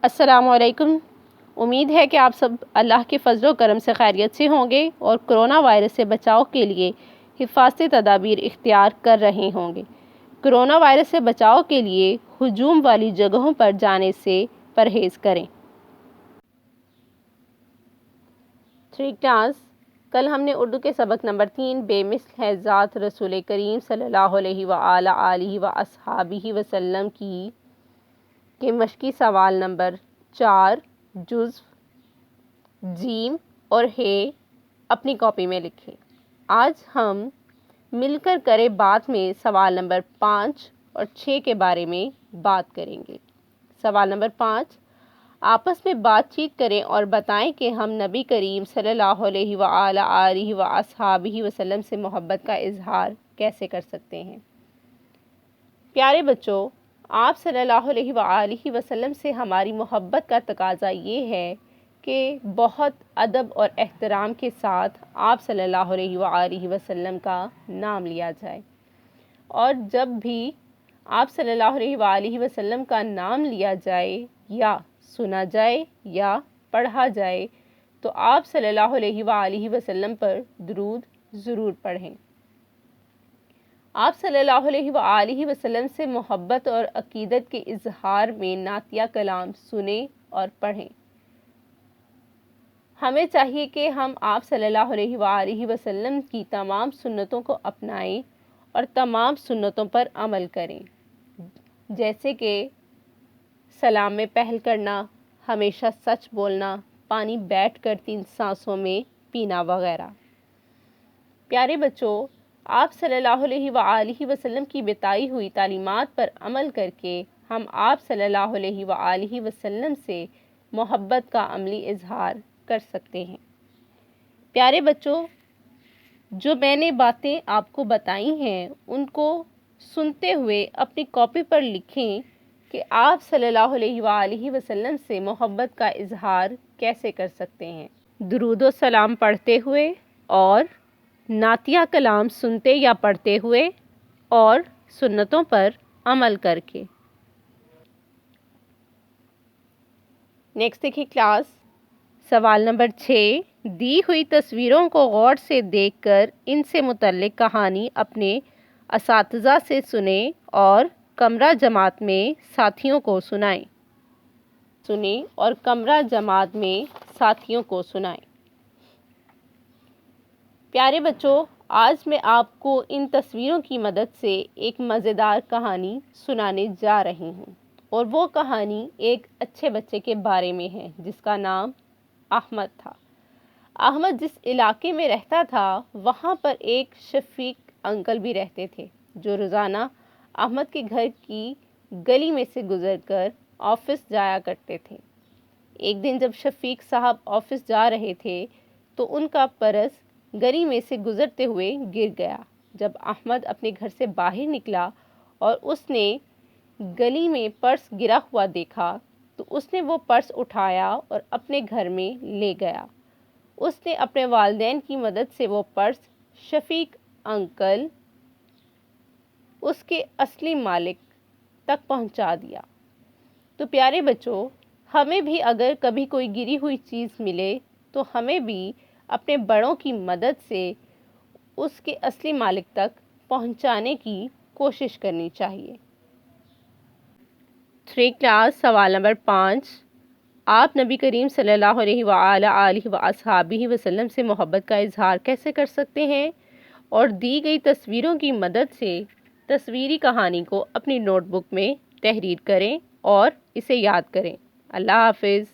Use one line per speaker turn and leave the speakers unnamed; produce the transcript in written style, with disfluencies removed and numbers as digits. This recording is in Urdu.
السلام علیکم۔ امید ہے کہ آپ سب اللہ کے فضل و کرم سے خیریت سے ہوں گے اور کرونا وائرس سے بچاؤ کے لیے حفاظتی تدابیر اختیار کر رہے ہوں گے۔ کرونا وائرس سے بچاؤ کے لیے ہجوم والی جگہوں پر جانے سے پرہیز کریں۔ 3 کلاس، کل ہم نے اردو کے سبق نمبر 3 بے مثل ہے ذات رسول کریم صلی اللہ علیہ وآلہ وصحبہ وسلم کی کے مشقی سوال نمبر 4 جزو جیم اور ہے اپنی کاپی میں لکھیں۔ آج ہم مل کر کرے بات میں سوال نمبر 5 اور 6 کے بارے میں بات کریں گے۔ سوال نمبر 5، آپس میں بات چیت کریں اور بتائیں کہ ہم نبی کریم صلی اللہ علیہ وآلہ وصحبہ وسلم سے محبت کا اظہار کیسے کر سکتے ہیں۔ پیارے بچوں، آپ صلی اللہ علیہ وآلہ وسلم سے ہماری محبت کا تقاضا یہ ہے کہ بہت ادب اور احترام کے ساتھ آپ صلی اللہ علیہ وآلہ وسلم کا نام لیا جائے، اور جب بھی آپ صلی اللہ علیہ وآلہ وسلم کا نام لیا جائے یا سنا جائے یا پڑھا جائے تو آپ صلی اللہ علیہ وآلہ وسلم پر درود ضرور پڑھیں۔ آپ صلی اللہ علیہ وآلہ وسلم سے محبت اور عقیدت کے اظہار میں نعتیہ کلام سنیں اور پڑھیں۔ ہمیں چاہیے کہ ہم آپ صلی اللہ علیہ وآلہ وسلم کی تمام سنتوں کو اپنائیں اور تمام سنتوں پر عمل کریں، جیسے کہ سلام میں پہل کرنا، ہمیشہ سچ بولنا، پانی بیٹھ کر 3 سانسوں میں پینا وغیرہ۔ پیارے بچوں، آپ صلی اللہ علیہ وآلہ وسلم کی بتائی ہوئی تعلیمات پر عمل کر کے ہم آپ صلی اللہ علیہ وآلہ وسلم سے محبت کا عملی اظہار کر سکتے ہیں۔ پیارے بچوں، جو میں نے باتیں آپ کو بتائی ہیں ان کو سنتے ہوئے اپنی کاپی پر لکھیں کہ آپ صلی اللہ علیہ وآلہ وسلم سے محبت کا اظہار کیسے کر سکتے ہیں۔ درود و سلام پڑھتے ہوئے اور نعتیہ کلام سنتے یا پڑھتے ہوئے اور سنتوں پر عمل کر کے۔ نیکسٹ دیکھیے کلاس، سوال نمبر 6، دی ہوئی تصویروں کو غور سے دیکھ کر ان سے متعلق کہانی اپنے اساتذہ سے سنیں اور کمرہ جماعت میں ساتھیوں کو سنائیں۔ پیارے بچوں، آج میں آپ کو ان تصویروں کی مدد سے ایک مزیدار کہانی سنانے جا رہی ہوں، اور وہ کہانی ایک اچھے بچے کے بارے میں ہے جس کا نام احمد تھا۔ احمد جس علاقے میں رہتا تھا وہاں پر ایک شفیق انکل بھی رہتے تھے جو روزانہ احمد کے گھر کی گلی میں سے گزر کر آفس جایا کرتے تھے۔ ایک دن جب شفیق صاحب آفس جا رہے تھے تو ان کا پرس گلی میں سے گزرتے ہوئے گر گیا۔ جب احمد اپنے گھر سے باہر نکلا اور اس نے گلی میں پرس گرا ہوا دیکھا تو اس نے وہ پرس اٹھایا اور اپنے گھر میں لے گیا۔ اس نے اپنے والدین کی مدد سے وہ پرس شفیق انکل اس کے اصلی مالک تک پہنچا دیا۔ تو پیارے بچوں، ہمیں بھی اگر کبھی کوئی گری ہوئی چیز ملے تو ہمیں بھی اپنے بڑوں کی مدد سے اس کے اصلی مالک تک پہنچانے کی کوشش کرنی چاہیے۔ 3 کلاس، سوال نمبر 5، آپ نبی کریم صلی اللہ علیہ وآلہ وصحبہ وسلم سے محبت کا اظہار کیسے کر سکتے ہیں، اور دی گئی تصویروں کی مدد سے تصویری کہانی کو اپنی نوٹ بک میں تحریر کریں اور اسے یاد کریں۔ اللہ حافظ۔